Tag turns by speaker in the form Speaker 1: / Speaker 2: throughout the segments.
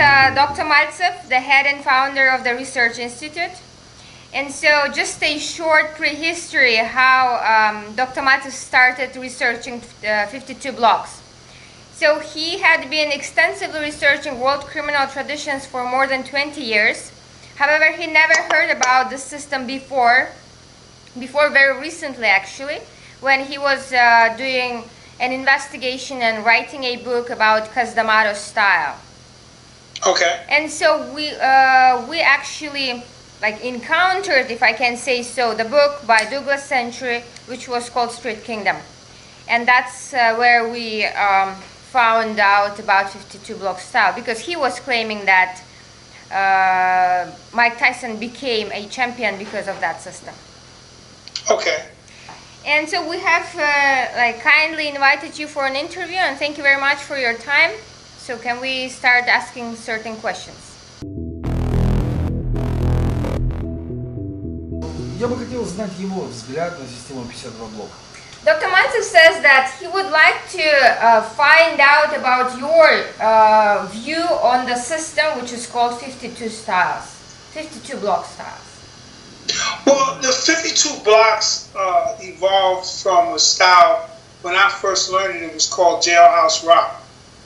Speaker 1: Dr. Maltsev, the head and founder of the Research Institute. And so just a short prehistory how Dr. Maltsev started researching 52 blocks. So he had been extensively researching world criminal traditions for more than 20 years. However, he never heard about the system before very recently actually, when he was doing an investigation and writing a book about D'Amato style.
Speaker 2: Okay.
Speaker 1: And so we actually encountered, if I can say so, the book by Douglas Century, which was called Street Kingdom. And that's where we found out about 52 block style, because he was claiming that Mike Tyson became a champion because of that system.
Speaker 2: Okay.
Speaker 1: And so we have kindly invited you for an interview, and thank you very much for your time. So can we start asking certain questions?
Speaker 3: Я бы хотел знать его взгляд на систему 52 блока.
Speaker 1: Dr. Maltsev says that he would like to find out about your view on the system, which is called 52 styles, 52 block styles.
Speaker 2: Well, the 52 blocks evolved from a style. When I first learned it, it was called Jailhouse Rock.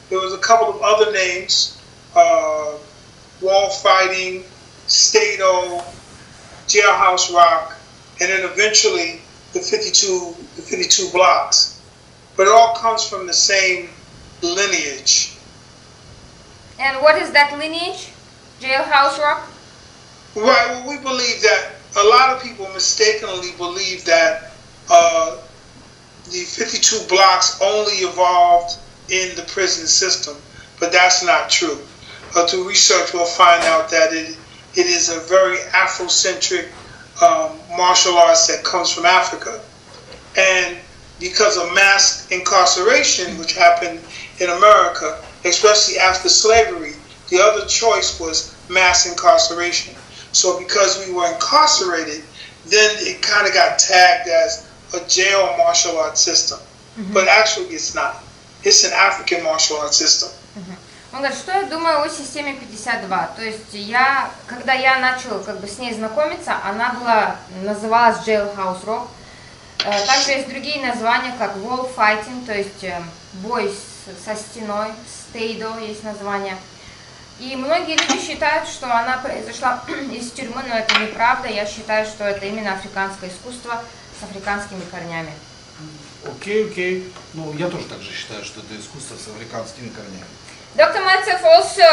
Speaker 2: There was a couple of other names, Wall Fighting, Stato, Jailhouse Rock, and then eventually the 52 blocks. But it all comes from the same lineage.
Speaker 1: And what is that lineage? Jailhouse Rock?
Speaker 2: Right, well, we believe that a lot of people mistakenly believe that the 52 blocks only evolved in the prison system, but that's not true. Through research, we'll find out that it is a very Afrocentric martial arts that comes from Africa. And because of mass incarceration, which happened in America, especially after slavery, the other choice was mass incarceration. So because we were incarcerated, then it kind of got tagged as a jail martial arts system. But actually it's not. It's an African martial arts system.
Speaker 1: Он говорит, что я думаю о системе 52. То есть когда я начал с ней знакомиться, она называлась Jailhouse Rock. Также есть другие названия, как Wall Fighting, то есть бой со стеной, Stato есть название. И многие люди считают, что она произошла из тюрьмы, но это неправда. Я считаю, что это именно африканское искусство с африканскими корнями.
Speaker 3: Окей. Ну, я тоже так же считаю, что это искусство с африканскими корнями.
Speaker 1: Dr. Maltsev also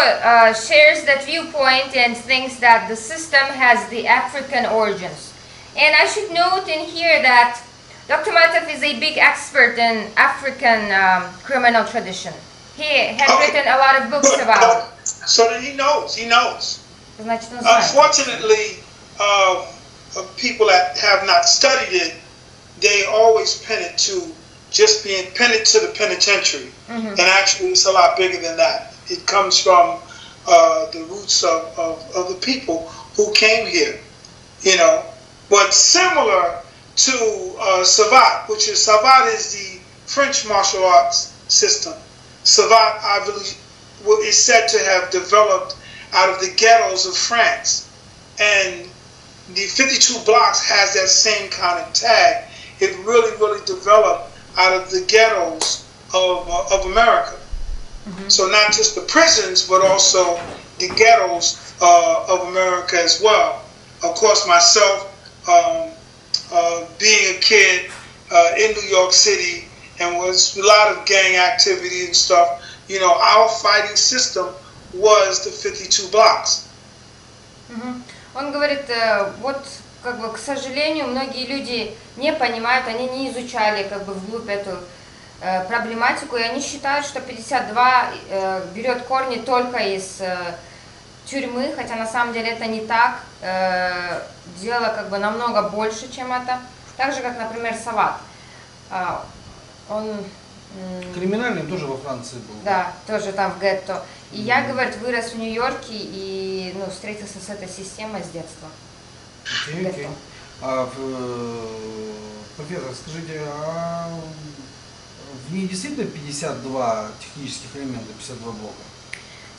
Speaker 1: shares that viewpoint and thinks that the system has the African origins. And I should note in here that Dr. Maltsev is a big expert in African criminal tradition. He has written a lot of books about it.
Speaker 2: So then he knows.
Speaker 1: Значит, он знает.
Speaker 2: Unfortunately, people that have not studied it, they always pin it to just being pinned to the penitentiary. And actually it's a lot bigger than that. It comes from the roots of the people who came here, But similar to Savate, Savate is the French martial arts system. Savate, I believe, is said to have developed out of the ghettos of France. And the 52 blocks has that same kind of tag. It really developed out of the ghettos of America. So not just the prisons, but also the ghettos of America as well. Of course, myself, being a kid in New York City, and was a lot of gang activity and stuff, our fighting system was the 52 blocks.
Speaker 1: Он говорит, к сожалению, многие люди не понимают, они не изучали вглубь эту проблематику, и они считают, что 52 берет корни только из тюрьмы, хотя на самом деле это не так. Дело намного больше, чем это. Так же, как, например, Сават. Он
Speaker 3: криминальным тоже во Франции был.
Speaker 1: Да, тоже там в гетто. И я, говорит, вырос в Нью-Йорке и встретился с этой системой с детства.
Speaker 3: Окей. Профессор, скажите, в ней действительно 52 технических элемента, 52 блока?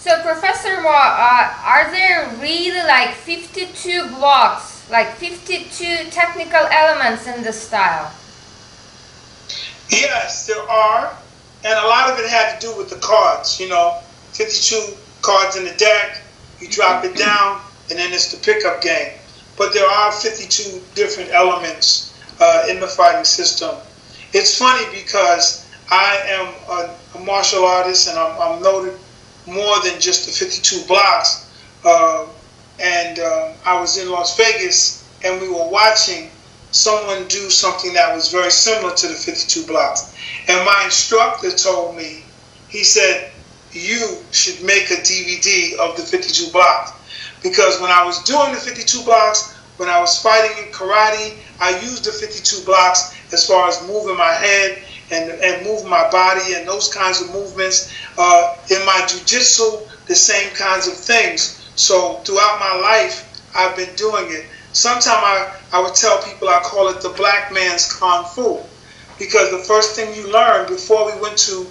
Speaker 1: So, Professor Mo, are there really like 52 blocks, like 52 technical elements in the style?
Speaker 2: Yes, there are, and a lot of it had to do with the cards. 52 cards in the deck. You drop it down, and then it's the pickup game. But there are 52 different elements in the fighting system. It's funny because I am a martial artist, and I'm noted more than just the 52 blocks. I was in Las Vegas, and we were watching someone do something that was very similar to the 52 blocks. And my instructor told me, he said, you should make a DVD of the 52 blocks. Because when I was doing the 52 blocks, when I was fighting in karate, I used the 52 blocks as far as moving my head and moving my body and those kinds of movements. In my jiu-jitsu, the same kinds of things. So throughout my life, I've been doing it. Sometimes I would tell people I call it the black man's kung fu, because the first thing you learn before we went to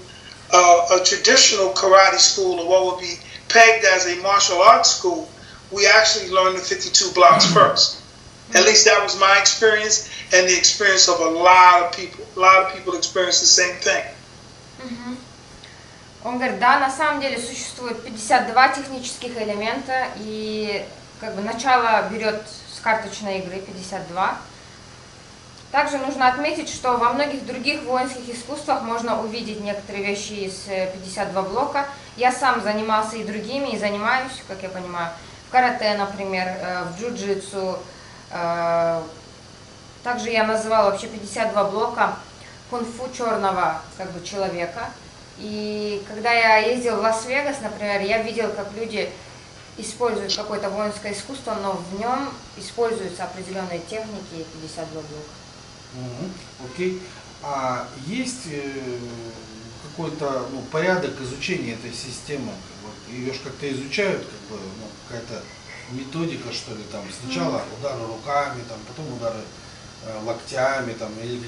Speaker 2: a traditional karate school, or what would be pegged as a martial arts school, we actually learned the 52 blocks first. At least that was my experience, and the experience of a lot of people. A lot of people experience the same thing.
Speaker 1: Он говорит, да, на самом деле существует 52 технических элемента, и как бы начало берет с карточной игры 52. Также нужно отметить, что во многих других воинских искусствах можно увидеть некоторые вещи из 52 блока. Я сам занимался и другими, и занимаюсь, как я понимаю, в карате, например, в джиу-джитсу. Также я называла вообще 52 блока кунг-фу черного как бы человека. И когда я ездил в Лас-Вегас, например, я видел, как люди используют какое-то воинское искусство, но в нем используются определенные техники и 52 блока.
Speaker 3: Окей. А есть какой-то порядок изучения этой системы? Ее же как-то изучают, какая-то методика, что ли, там сначала удары руками, там, потом удары локтями, там, или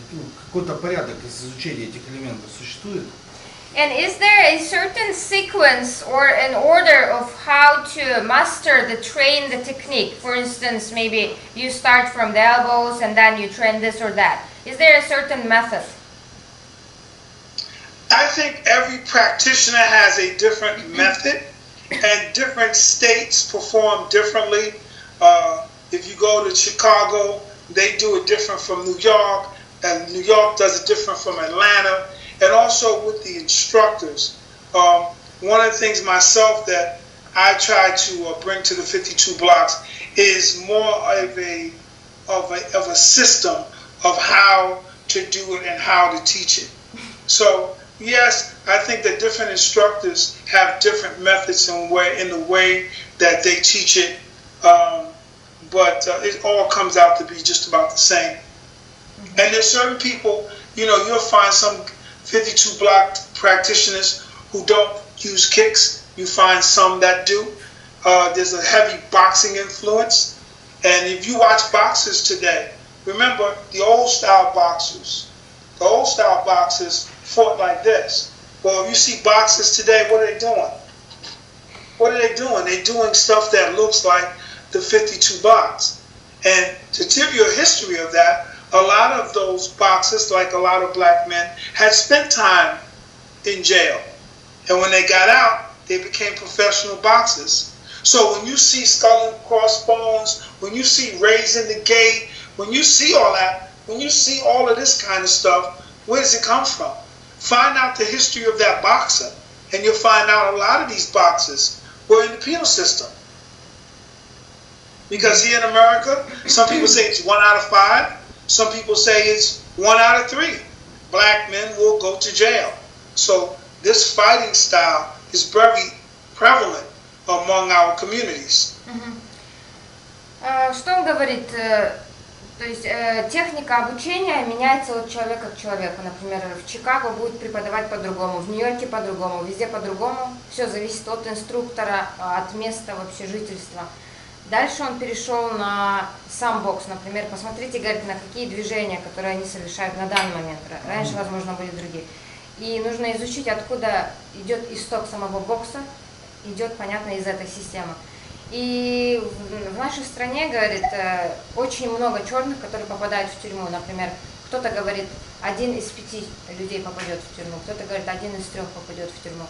Speaker 3: какой-то порядок изучения этих элементов существует?
Speaker 1: And is there a certain sequence or an order of how to master train the technique? For instance, maybe you start from the elbows and then you train this or that. Is there a certain method?
Speaker 2: I think every practitioner has a different method, and different states perform differently. If you go to Chicago, they do it different from New York, and New York does it different from Atlanta. And also with the instructors. One of the things myself that I try to bring to the 52 blocks is more of a system of how to do it and how to teach it. So yes, I think that different instructors have different methods in the way that they teach it, but it all comes out to be just about the same. And there's certain people, you'll find some 52 block practitioners who don't use kicks. You find some that do. There's a heavy boxing influence. And if you watch boxers today, remember the old style boxers. The old style boxers fought like this. Well, if you see boxers today, what are they doing? What are they doing? They're doing stuff that looks like the 52 blocks. And to give you a history of that, a lot of those boxers, like a lot of black men, had spent time in jail. And when they got out, they became professional boxers. So when you see skull and crossbones, when you see raising the gate, when you see all that, when you see all of this kind of stuff, where does it come from? Find out the history of that boxer, and you'll find out a lot of these boxers were in the penal system. Because here in America, some people say it's 1 out of 5. Some people say it's 1 out of 3. Black men will go to jail. So this fighting style is very prevalent among our communities.
Speaker 1: Что он говорит? То есть техника обучения меняется от человека к человеку. Например, в Чикаго будет преподавать по-другому, в Нью-Йорке по-другому, везде по-другому. Все зависит от инструктора, от места вообще жительства. Дальше он перешел на сам бокс, например, посмотрите, говорит, на какие движения, которые они совершают на данный момент. Раньше, возможно, были другие. И нужно изучить, откуда идет исток самого бокса, идет, понятно, из этой системы. И в нашей стране, говорит, очень много черных, которые попадают в тюрьму. Например, кто-то говорит, 1 из 5 людей попадет в тюрьму, кто-то говорит, 1 из 3 попадет в тюрьму.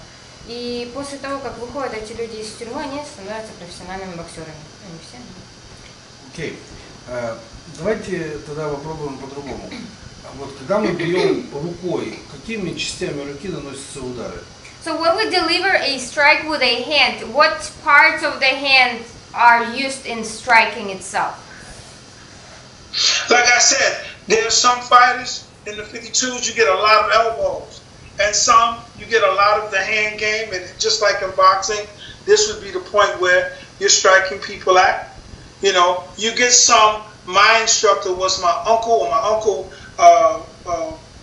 Speaker 1: И после того, как выходят эти люди из тюрьмы, они становятся профессиональными боксерами. Они все.
Speaker 3: Окей. Давайте тогда попробуем по-другому. Вот когда мы бьем рукой, какими частями руки наносятся удары?
Speaker 1: So when we deliver a strike with a hand, what parts of the hand are used in striking itself?
Speaker 2: Like I said, there are some fighters in the 52s, you get a lot of elbows. And some, you get a lot of the hand game. And just like in boxing, this would be the point where you're striking people at. You know, you get some, my instructor was my uncle,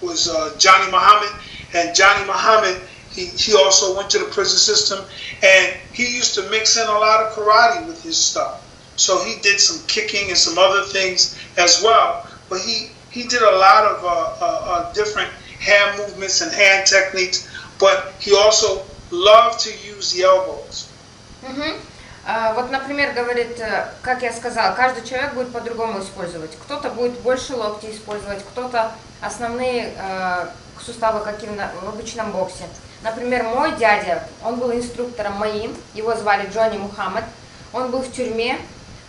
Speaker 2: was Johnny Muhammad. And Johnny Muhammad, he also went to the prison system, and he used to mix in a lot of karate with his stuff. So he did some kicking and some other things as well. But he did a lot of different hand movements and hand techniques, but he also loved to use the elbows.
Speaker 1: Вот, например, говорит, как я сказала, каждый человек будет по-другому использовать. Кто-то будет больше локти использовать, кто-то основные суставы, как и в обычном боксе. Например, мой дядя, он был инструктором моим, его звали Джонни Мухаммад, он был в тюрьме,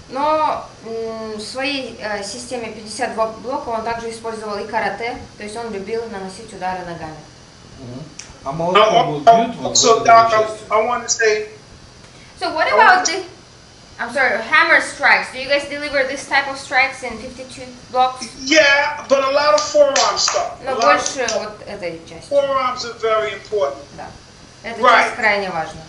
Speaker 1: но в своей системе 52 блока он также использовал и карате, то есть он любил наносить удары ногами.
Speaker 3: А молотком бьют вот
Speaker 2: So, Doc, I want to say.
Speaker 1: So what about the, I'm sorry, hammer strikes? Do you guys deliver this type of strikes in 52 blocks?
Speaker 2: Yeah, but a lot of forearm stuff.
Speaker 1: Но больше вот этой части.
Speaker 2: Forearms are very important.
Speaker 1: Да. Эта часть крайне важна.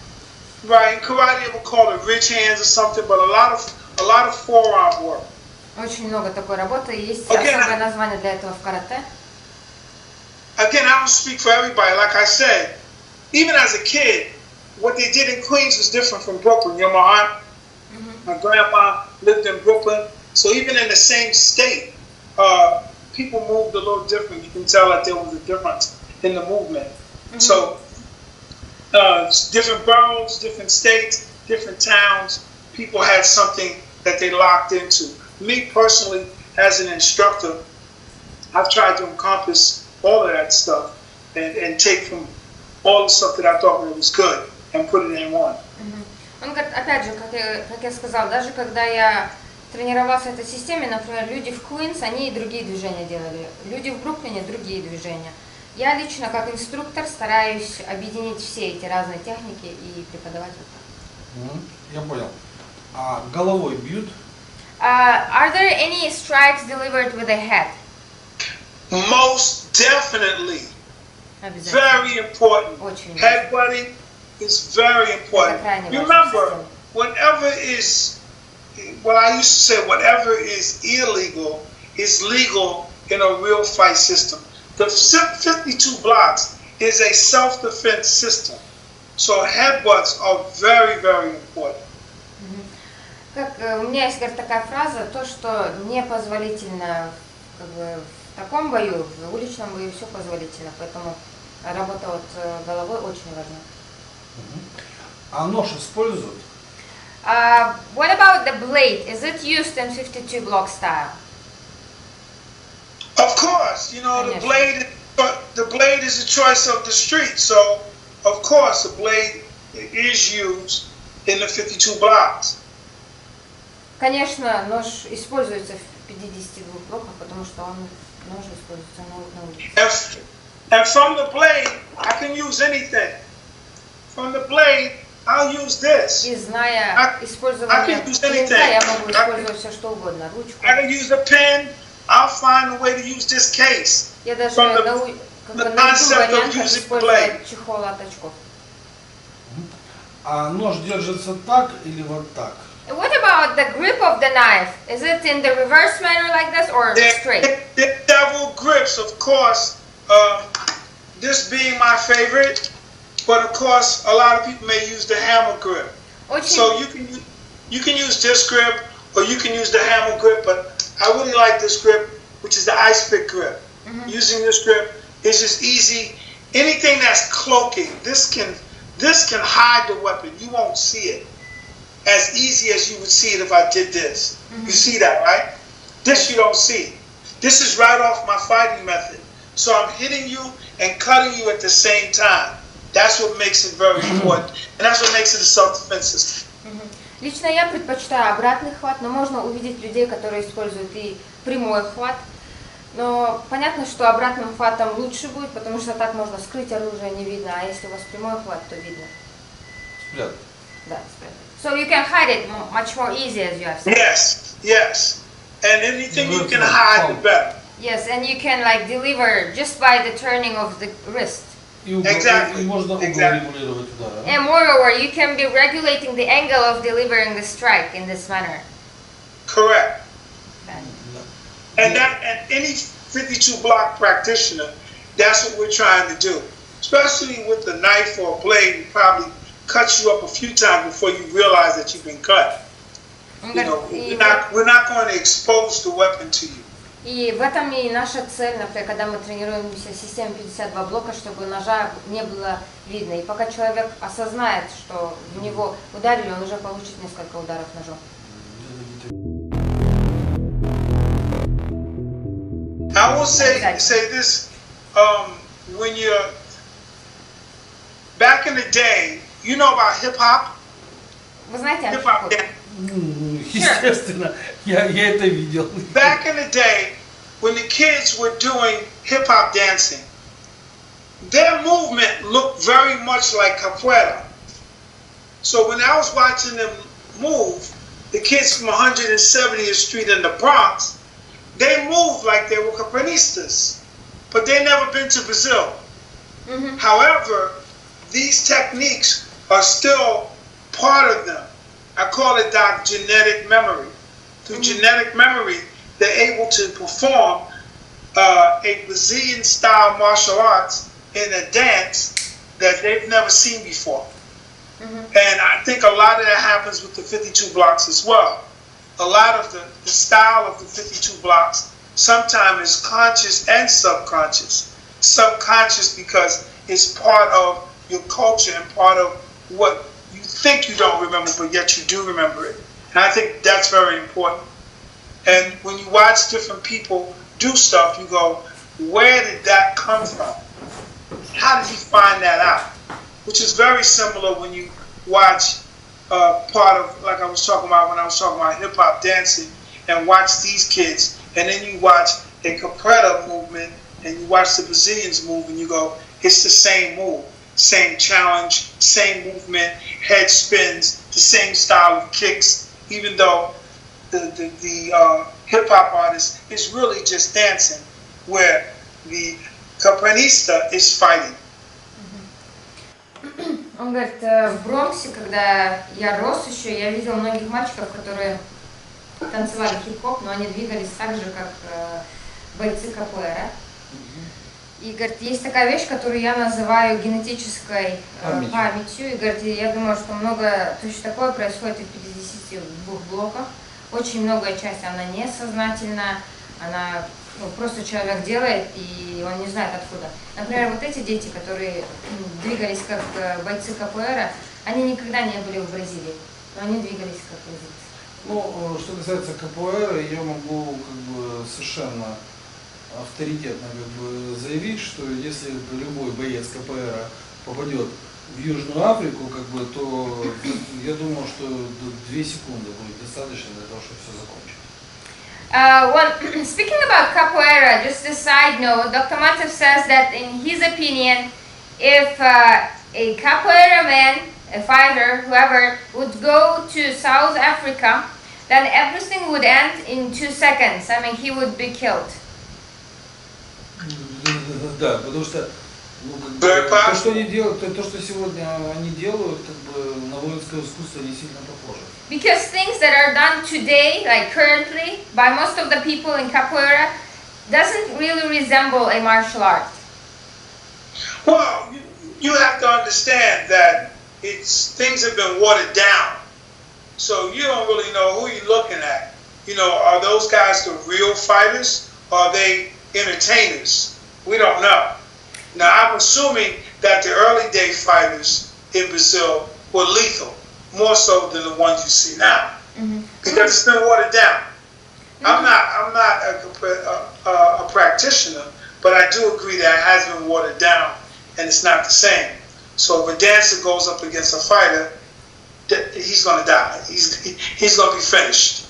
Speaker 2: Right, in karate they will call it ridge hands or something, but a lot of forearm work.
Speaker 1: Очень много такой работы. Есть особое название для этого в карате.
Speaker 2: Again, I don't speak for everybody. Like I said, even as a kid, what they did in Queens was different from Brooklyn. You know, my aunt, my grandma lived in Brooklyn. So even in the same state, people moved a little different. You can tell that there was a difference in the movement. So different boroughs, different states, different towns, people had something that they locked into. Me personally, as an instructor, I've tried to encompass all of that stuff and take from all the stuff that I thought was good and put it in one.
Speaker 1: Он говорит, опять же, как я сказал, даже когда я тренировался в этой системе, например, люди в Квинс, они и другие движения делали, люди в Бруклине другие движения. Я лично, как инструктор, стараюсь объединить все эти разные техники и преподавать это.
Speaker 3: Я понял. А головой бьют?
Speaker 1: Are there any strikes delivered with a head?
Speaker 2: Most definitely. Very important. Headbutting is very important. Remember, whatever is, well, I used to say whatever is illegal is legal in a real fight system. The 52 blocks is a self-defense system. So headbutts are very, very important.
Speaker 1: Как, у меня есть, говорит, такая фраза, то, что непозволительно как бы, в таком бою, в уличном бою все позволительно, поэтому работа от головой очень важна.
Speaker 3: А нож используют?
Speaker 1: What about the blade? Is it used in 52 block style?
Speaker 2: Of course, you know, the blade is a choice of the street, so of course the blade is used in the 52 blocks.
Speaker 1: Конечно, нож используется в 52 блоках, потому что нож используется на улице.
Speaker 2: And from the blade, I can use anything. From the blade, I'll use this.
Speaker 1: И зная использование клинка, я могу использовать все что угодно, ручку.
Speaker 2: I can use the pen. I'll find a way to use this case.
Speaker 1: Я даже найду вариант, как использовать чехол от очков.
Speaker 3: А нож держится так или вот так?
Speaker 1: What about the grip of the knife? Is it in the reverse manner like this or straight?
Speaker 2: There are several grips, of course. This being my favorite, but of course, a lot of people may use the hammer grip. So you can use this grip or you can use the hammer grip, but I really like this grip, which is the ice pick grip. Using this grip is just easy. Anything that's cloaking, this can this can hide the weapon. You won't see it as easy as you would see it if I did this. You see that, right? This you don't see. This is right off my fighting method. So I'm hitting you and cutting you at the same time. That's what makes it very important. And that's what makes it a self-defense system.
Speaker 1: Лично я предпочитаю обратный хват, но можно увидеть людей, которые используют и прямой хват. Но понятно, что обратным хватом лучше будет, потому что так можно скрыть оружие, не видно, а если у вас прямой хват, то видно.
Speaker 3: Спрятать.
Speaker 1: Да, спрятать. So you can hide it much more easy, as you have said.
Speaker 2: Yes, yes. And anything you can hide, the better.
Speaker 1: Yes, and you can like deliver just by the turning of the wrist.
Speaker 2: Exactly.
Speaker 3: И можно угол регулировать удара.
Speaker 1: And moreover, you can be regulating the angle of delivering the strike in this manner.
Speaker 2: Correct.
Speaker 1: Then.
Speaker 2: And any 52 block practitioner, that's what we're trying to do. Especially with the knife or blade, it probably cuts you up a few times before you realize that you've been cut. You know, we're not going to expose the weapon to you.
Speaker 1: И в этом и наша цель, например, когда мы тренируемся в системе 52 блока, чтобы ножа не было видно. И пока человек осознает, что в него ударили, он уже получит несколько ударов ножом.
Speaker 2: I will say this, when you're, back in the day, you know about hip-hop?
Speaker 1: Вы знаете,
Speaker 2: Hip-hop, yeah.
Speaker 3: Естественно, я это видел.
Speaker 2: Back in the day, when the kids were doing hip-hop dancing, their movement looked very much like capoeira. So when I was watching them move, the kids from 170th Street in the Bronx, they moved like they were capoeiristas, but they never been to Brazil. However, these techniques are still part of them. I call it that genetic memory. Through genetic memory, they're able to perform a Brazilian-style martial arts in a dance that they've never seen before. And I think a lot of that happens with the 52 blocks as well. A lot of the style of the 52 blocks sometimes is conscious and subconscious. Subconscious because it's part of your culture and part of what you think you don't remember, but yet you do remember it. And I think that's very important. And when you watch different people do stuff, you go, where did that come from? How did he find that out? Which is very similar when you watch part of, like I was talking about when I was talking about hip-hop dancing, and watch these kids, and then you watch a capoeira movement, and you watch the Brazilians move, and you go, it's the same move, same challenge, same movement, head spins, the same style of kicks, even though the hip-hop artist is really just dancing, where the capoeirista is fighting.
Speaker 1: Он говорит, в Бронксе, когда я рос еще, я видел многих мальчиков, которые танцевали хип-хоп, но они двигались так же, как бойцы капуэра. И говорит, есть такая вещь, которую я называю генетической памятью. И говорит, я думаю, что много точно такое происходит и в 52 блоках. Очень многое часть, она несознательна, она просто человек делает, и он не знает откуда. Например, вот эти дети, которые двигались как бойцы капуэра, они никогда не были в Бразилии, но они двигались как бразильцы.
Speaker 3: Ну, что касается капуэры, я могу совершенно авторитетно заявить, что если любой боец капуэра попадет в Южную Африку, то я думаю, что 2 секунды будет достаточно для того, чтобы все закончить.
Speaker 1: Speaking about capoeira, just a side note, Dr. Matev says that in his opinion, if a capoeira man, a fighter, whoever, would go to South Africa, then everything would end in 2 seconds. I mean, he would be killed.
Speaker 3: Да, потому что то, что они делают, то, что сегодня они делают, на воинское искусство не сильно похоже.
Speaker 1: Because things that are done today, like currently, by most of the people in capoeira, doesn't really resemble a martial art.
Speaker 2: Well, you have to understand that things have been watered down. So you don't really know who you're looking at. You know, are those guys the real fighters? Or are they entertainers? We don't know. Now, I'm assuming that the early day fighters, in Brazil were lethal, more so than the ones you see now, because it's been watered down. I'm not a practitioner, but I do agree that it has been watered down, and it's not the same. So if a dancer goes up against a fighter, he's going to die. He's going to be finished.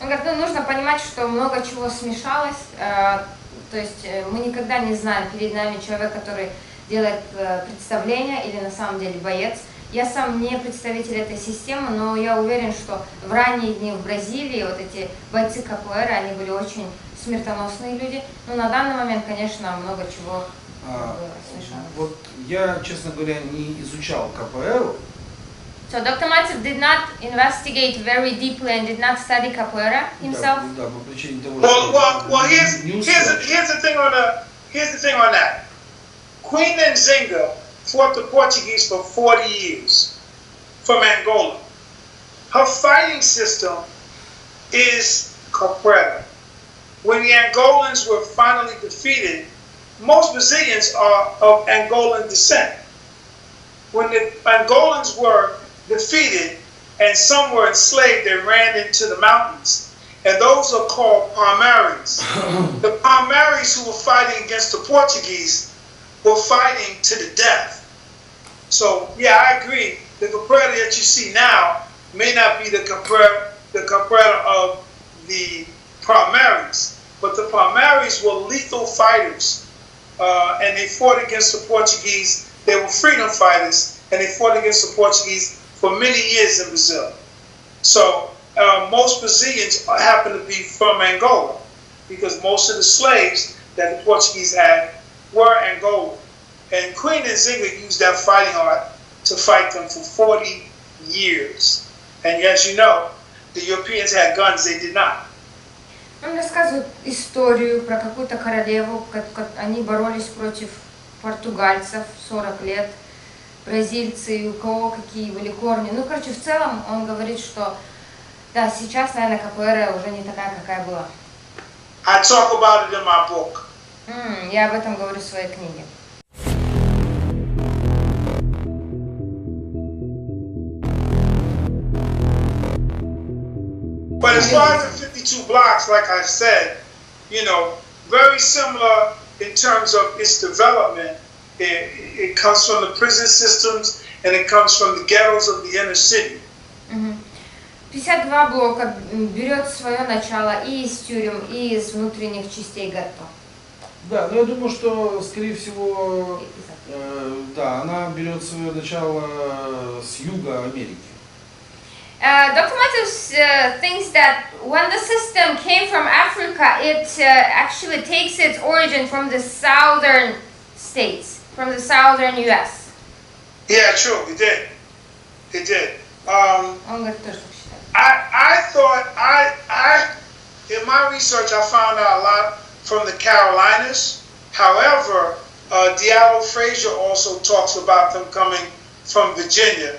Speaker 1: Он говорит, ну, нужно понимать, что много чего смешалось, то есть мы никогда не знаем, перед нами человек, который делает представление или на самом деле боец. Я сам не представитель этой системы, но я уверен, что в ранние дни в Бразилии вот эти бойцы КПР, они были очень смертоносные люди, но на данный момент, конечно, много чего смешалось.
Speaker 3: Вот я, честно говоря, не изучал КПР.
Speaker 1: So Dr. Matsev did not investigate very deeply and did not study capoeira himself.
Speaker 3: Да, по причине того,
Speaker 2: well, here's the thing on that. Queen Nzinga fought the Portuguese for 40 years from Angola. Her fighting system is capoeira. When the Angolans were finally defeated, most Brazilians are of Angolan descent. When the Angolans were defeated and some were enslaved, they ran into the mountains. And those are called Palmares. The Palmares who were fighting against the Portuguese were fighting to the death. So, yeah, I agree. The capoeira that you see now may not be the capoeira of the Palmares. But the Palmares were lethal fighters. And they fought against the Portuguese. They were freedom fighters. And they fought against the Portuguese for many years in Brazil. So most Brazilians happen to be from Angola because most of the slaves that the Portuguese had were Angolan. And Queen Nzinga used that fighting art to fight them for 40 years. And as you know, the Europeans had guns, they did not.
Speaker 1: Он рассказывает историю про какую-то королеву, как они боролись против португальцев 40 лет. Бразильцы, у кого какие были корни. Ну, короче, в целом он говорит, что да, сейчас, наверное, КПР уже не такая, какая была.
Speaker 2: I talk about it in my book.
Speaker 1: Я об этом говорю в своей книге.
Speaker 2: But as far as the 52 blocks, like I said, you know, very similar in terms of its development. It comes from the prison systems and it comes from the ghettos of the inner city.
Speaker 1: 52 блока берет свое начало и из тюрем, и из внутренних частей гетто.
Speaker 3: Да, но я думаю, что, скорее всего, да, она берет свое начало с юга Америки.
Speaker 1: Dr. Matthews thinks that when the system came from Africa, it actually takes its origin from the southern states, from the southern U.S.
Speaker 2: Yeah, true, it did. It did.
Speaker 1: Он говорит, тоже так считает.
Speaker 2: I thought, in my research, I found out a lot from the Carolinas. However, Diallo Frazier also talks about them coming from Virginia.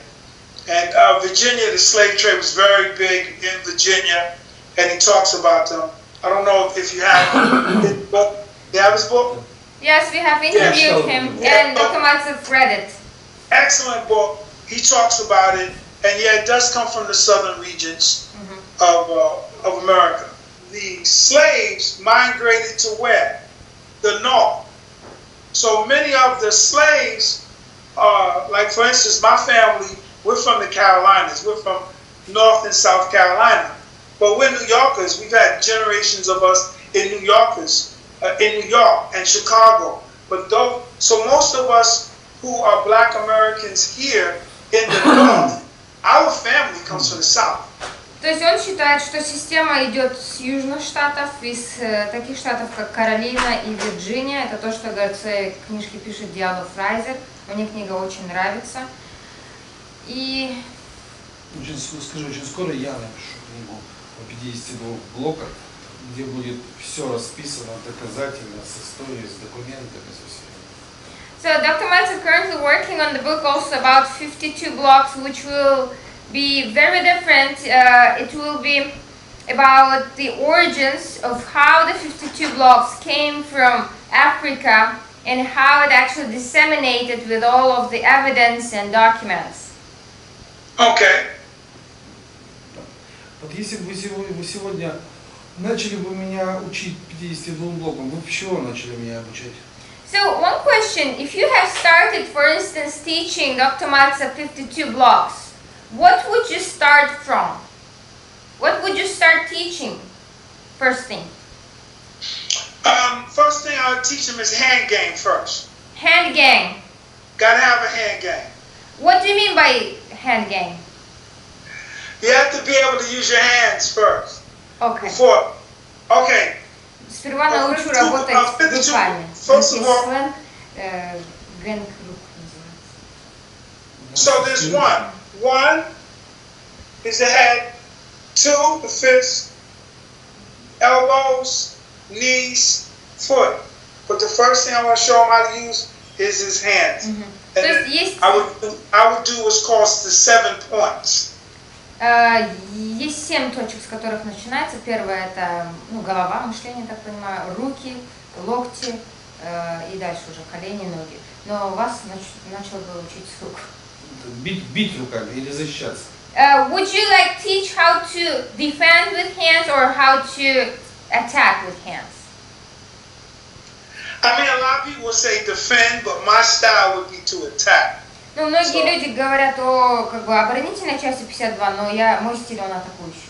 Speaker 2: And Virginia, the slave trade was very big in Virginia, and he talks about them. I don't know if you have his book. You have his book?
Speaker 1: Yes, we have interviewed him, and Dr. Matsev read it.
Speaker 2: Excellent book. He talks about it, and yeah, it does come from the southern regions of America. The slaves migrated to where? The north. So many of the slaves, like for instance, my family, we're from the Carolinas. We're from North and South Carolina. But we're New Yorkers. We've had generations of us in New York and Chicago. But so most of us who are Black Americans here in the North, our family comes from the South.
Speaker 1: То есть он считает, что система идет с южных штатов, из таких штатов, как Каролина и Вирджиния. Это то, что, говорит, в своей книжке пишет Диалло Фрайзер. Мне книга очень нравится. И...
Speaker 3: Скажу, очень скоро я напишу книгу о 52 блоках, где будет все расписано доказательно, с историей, с документами, со всем.
Speaker 1: So Dr. Matz is currently working on the book also about 52 blocks, which will be very different. It will be about the origins of how the 52 blocks came from Africa and how it actually disseminated with all of the evidence and documents.
Speaker 2: Okay.
Speaker 3: Вот если бы вы сегодня начали бы меня учить 52 блокам, вы бы с чего начали меня обучать?
Speaker 1: So one question, if you have started, for instance, teaching Dr. Matza 52 blocks, what would you start from? What would you start teaching first thing?
Speaker 2: First thing I would teach them is hand game first.
Speaker 1: Hand game.
Speaker 2: Gotta have a hand game.
Speaker 1: What do you mean by hand game?
Speaker 2: You have to be able to use your hands first.
Speaker 1: Okay.
Speaker 2: Before. Okay.
Speaker 1: Сперва научу работать руками.
Speaker 2: First of all,
Speaker 1: Сленг, гэнг рук называется.
Speaker 2: so there's one. One is the head. Two, the fist. Elbows, knees, foot. But the first thing I want to show him how to use is his hands. And
Speaker 1: То
Speaker 2: then
Speaker 1: есть
Speaker 2: I would do what's called the 7 points.
Speaker 1: есть 7 точек, с которых начинается. Первое это голова, мышление, так понимаю, руки, локти и дальше уже колени, ноги. Но вас начал бы учить с рук.
Speaker 3: Бить руками или защищаться?
Speaker 1: Would you like teach how to defend with hands or how to attack with hands?
Speaker 2: I mean, a lot of people will say defend, but my style would be to attack.
Speaker 1: Ну, многие люди говорят о оборонительной части 52, но мой стиль он атакующий.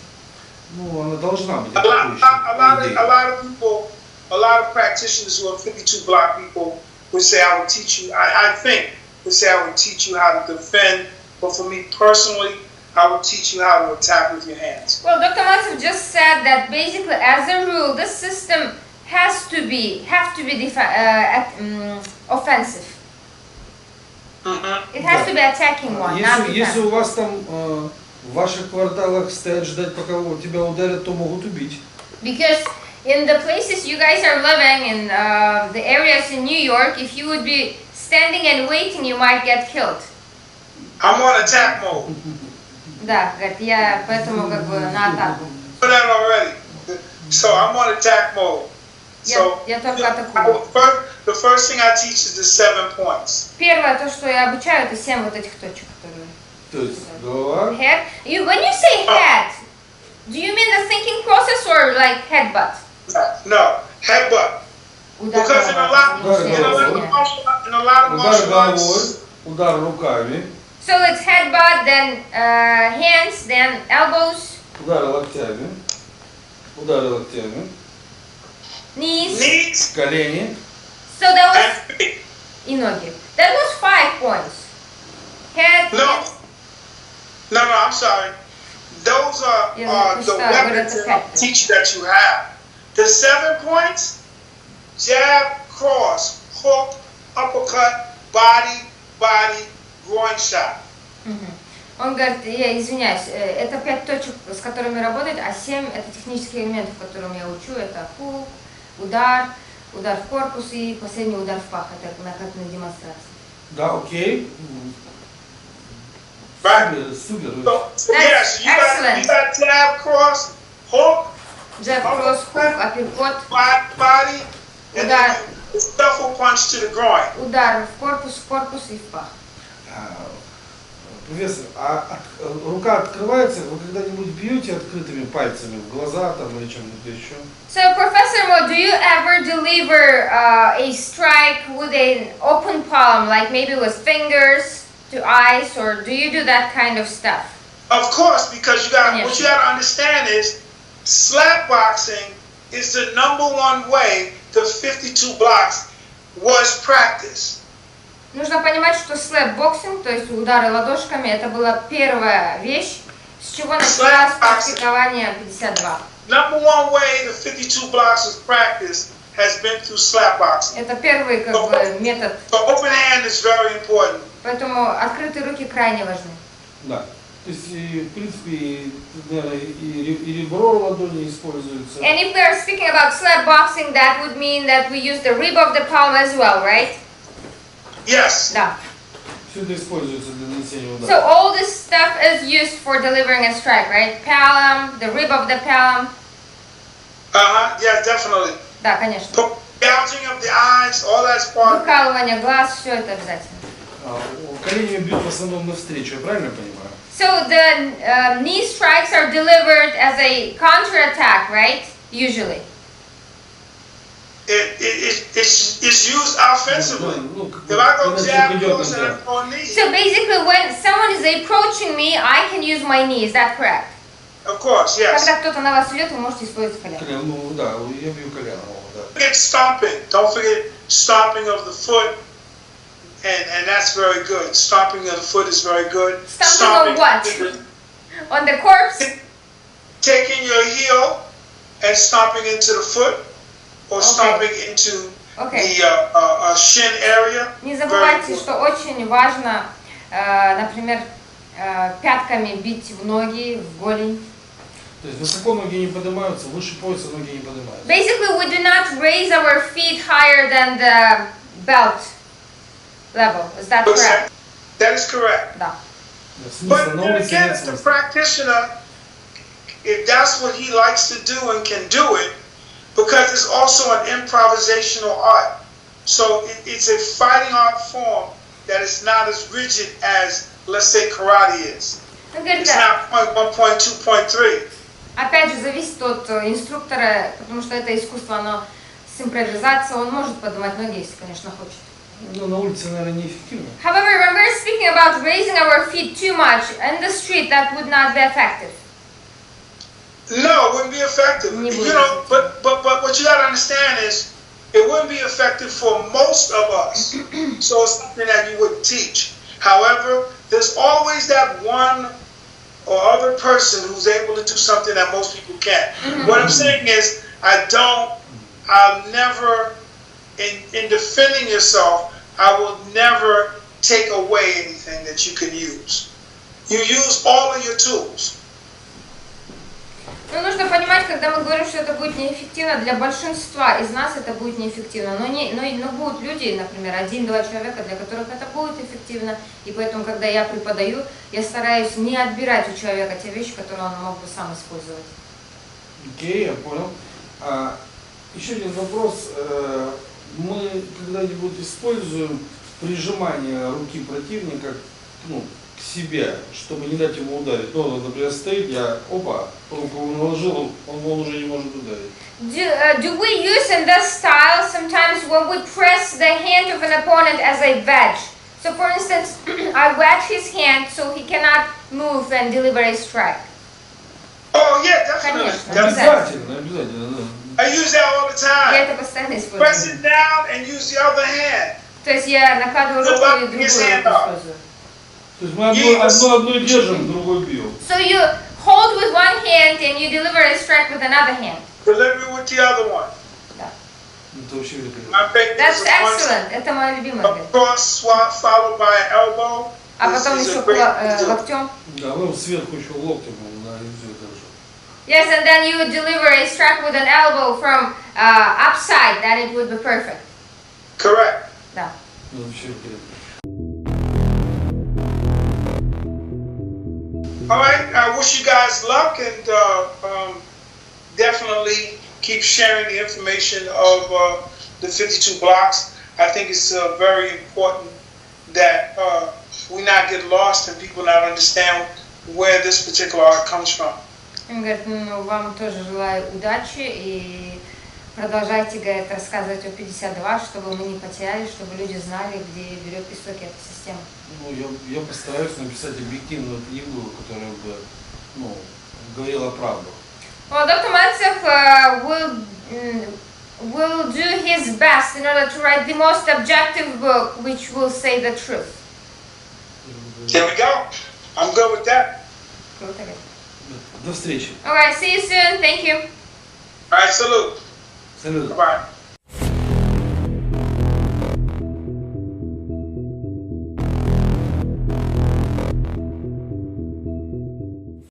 Speaker 3: Ну, она должна быть
Speaker 2: A
Speaker 3: атакующей.
Speaker 2: lot of people, a lot of practitioners who are 52 block people would say I would teach you. I think would say I would teach you how to defend, but for me personally, I would teach you how to attack with your hands.
Speaker 1: Well, Dr. Matsov just said that basically, as a rule, this system has to be offensive. It has to be attacking one, not
Speaker 3: Если
Speaker 1: defensive.
Speaker 3: у вас там в ваших кварталах стоять ждать, пока тебя ударят, то могут убить.
Speaker 1: Because in the places you guys are living, in the areas in New York, if you would be standing and waiting, you might get killed.
Speaker 2: I'm on attack mode.
Speaker 1: Да, говорит, я поэтому на атаку.
Speaker 2: For that already. So I'm on attack mode. So
Speaker 1: Я только атакую.
Speaker 2: the first thing I teach is the 7 points.
Speaker 1: Первое, то, что я обучаю, это 7 вот этих точек, которые...
Speaker 3: То есть голова.
Speaker 1: Head. When you say head, do you mean the thinking process or like headbutt?
Speaker 2: No, headbutt. Because in a lot of martial arts,
Speaker 3: удар головой, удар руками,
Speaker 1: So it's headbutt, then hands, then elbows,
Speaker 3: удары локтями,
Speaker 1: knees,
Speaker 3: колени.
Speaker 1: So that was...
Speaker 2: and feet.
Speaker 1: И ноги. That was 5 points. Head,
Speaker 2: No, I'm sorry. Those are the weapons that I teach that you have. The 7 points: jab, cross, hook, uppercut, body, groin shot.
Speaker 1: Он говорит, я извиняюсь, это 5 точек, с которыми работать, а 7 это технические элементы, которым я учу. Это хук, удар в корпус и последний удар в пах. Это как на демонстрации.
Speaker 3: Да, окей.
Speaker 2: Right.
Speaker 3: Супер.
Speaker 2: So yes, you got jab, cross, hook,
Speaker 1: Jab, cross, hook, апперкот,
Speaker 2: body, and
Speaker 1: удар,
Speaker 2: then the shuffle punch to the groin.
Speaker 1: удар в корпус и в пах.
Speaker 3: Профессор, рука открывается, вы когда-нибудь бьете открытыми пальцами в глаза там или чем-то еще?
Speaker 1: So, Professor Mo, do you ever deliver a strike with an open palm, like maybe with fingers to eyes, or do you do that kind of stuff?
Speaker 2: Of course, because what you got to understand is slap boxing is the #1 way the 52 blocks was practiced.
Speaker 1: Нужно понимать, что слэп-боксинг, то есть удары ладошками, это была первая вещь, с чего началось практикование 52.
Speaker 2: #1 way the 52 blocks was practiced has been through slap boxing.
Speaker 1: Это первый метод.
Speaker 2: So open hand is very important.
Speaker 1: Поэтому открытые руки крайне важны.
Speaker 3: Да. То есть, в принципе, наверное, и ребро ладони используется.
Speaker 1: And if we are speaking about slap boxing, that would mean that we use the rib of the palm as well, right?
Speaker 2: Yes.
Speaker 1: Да.
Speaker 3: Все это используется для нанесения удара.
Speaker 1: So all this stuff is used for delivering a strike, right? Palm, the rib of the palm.
Speaker 2: Yeah, definitely.
Speaker 1: Да, конечно.
Speaker 2: You gouging of the eyes, all that's part of it.
Speaker 1: Выкалывание глаз, все это обязательно.
Speaker 3: Колени бьют в основном навстречу, я правильно понимаю?
Speaker 1: So the knee strikes are delivered as a counter-attack, right? Usually.
Speaker 2: It's used offensively. If I go jab close and I throw a knee,
Speaker 1: So basically, when someone is approaching me, I can use my knee. Is that correct?
Speaker 2: of course, yes.
Speaker 1: Когда кто-то на вас идет, вы можете использовать колено.
Speaker 3: Ну да, я бью колено, да.
Speaker 2: Forget stomping. Don't forget stomping of the foot, and that's very good. Stomping of the foot is very good.
Speaker 1: Stomping on what? On the corpse?
Speaker 2: Taking your heel and stomping into the foot, or stomping into the shin area.
Speaker 1: Не забывайте, что очень важно, например, пятками бить в ноги, в голень.
Speaker 3: То есть высоко ноги не поднимаются, выше пояса ноги не поднимаются.
Speaker 1: Basically, we do not raise our feet higher than the belt level. Is that correct?
Speaker 2: That is correct.
Speaker 1: Да.
Speaker 2: But then again, as a practitioner, if that's what he likes to do and can do it, because it's also an improvisational art. So it's a fighting art form that is not as rigid as, let's say, karate is. It's not point 1, point 2, point 3.
Speaker 1: Опять же, зависит от инструктора, потому что это искусство, оно с импровизацией, он может поднимать ноги, если, конечно, хочет.
Speaker 3: Ну, на улице, наверное, неэффективно.
Speaker 1: However, when we're speaking about raising our feet too much in the street, that would not be effective.
Speaker 2: No, it wouldn't be effective. You know, but what you gotta understand is, it wouldn't be effective for most of us. So it's something that you wouldn't teach. However, there's always that one or other person who's able to do something that most people can't. What I'm saying is, I'll never, in defending yourself, I will never take away anything that you can use. You use all of your tools.
Speaker 1: Ну, нужно понимать, когда мы говорим, что это будет неэффективно, для большинства из нас это будет неэффективно. Но будут люди, например, 1-2 человека, для которых это будет эффективно. И поэтому, когда я преподаю, я стараюсь не отбирать у человека те вещи, которые он мог бы сам использовать.
Speaker 3: Окей, я понял. Еще один вопрос. Мы когда-нибудь используем прижимание руки противника, к себе, чтобы не дать ему ударить. Ну, он, например, стоит, я, руку наложил, он уже не может ударить.
Speaker 1: Do we use in this style sometimes when we press the hand of an opponent as a wedge? So for instance, I wedge his hand so he cannot move and deliver a strike.
Speaker 2: Oh yeah, definitely.
Speaker 3: Конечно, обязательно, да.
Speaker 2: I use that all the time.
Speaker 1: Я это постоянно использую.
Speaker 2: Press it down and use the other hand.
Speaker 1: То есть я накладываю руку и другую руку использую.
Speaker 3: То есть мы одной держим, другой бьем.
Speaker 1: So you hold with one hand and you deliver a strike with another hand.
Speaker 2: Deliver with the other one.
Speaker 1: Да.
Speaker 3: Это вообще великолепно.
Speaker 1: That's excellent. Это моя любимая.
Speaker 2: A cross swap followed by an elbow.
Speaker 1: А потом еще локтем.
Speaker 3: Да, вы сверху еще локтем, да, и все хорошо.
Speaker 1: Yes, and then you would deliver a strike with an elbow from upside, then it would be perfect.
Speaker 2: Correct.
Speaker 1: Да.
Speaker 3: Это вообще великолепно.
Speaker 2: All right, I wish you guys luck, and definitely keep sharing the information of the 52 blocks. I think it's very important that we not get lost and people not understand where this particular art comes from.
Speaker 1: Он говорит, вам тоже желаю удачи и продолжайте, говорит, рассказывать о 52, чтобы мы не потеряли, чтобы люди знали, где берет истоки эта система.
Speaker 3: Ну, я постараюсь написать объективную книгу, которая бы, говорила правду.
Speaker 1: Well, Dr. Mantsev will do his best in order to write the most objective book, which will say the truth.
Speaker 2: There we go. I'm good with that.
Speaker 1: Круто.
Speaker 3: До встречи.
Speaker 1: All right, see you soon. Thank you.
Speaker 2: All right, salute.
Speaker 3: Салют.
Speaker 2: Bye-bye.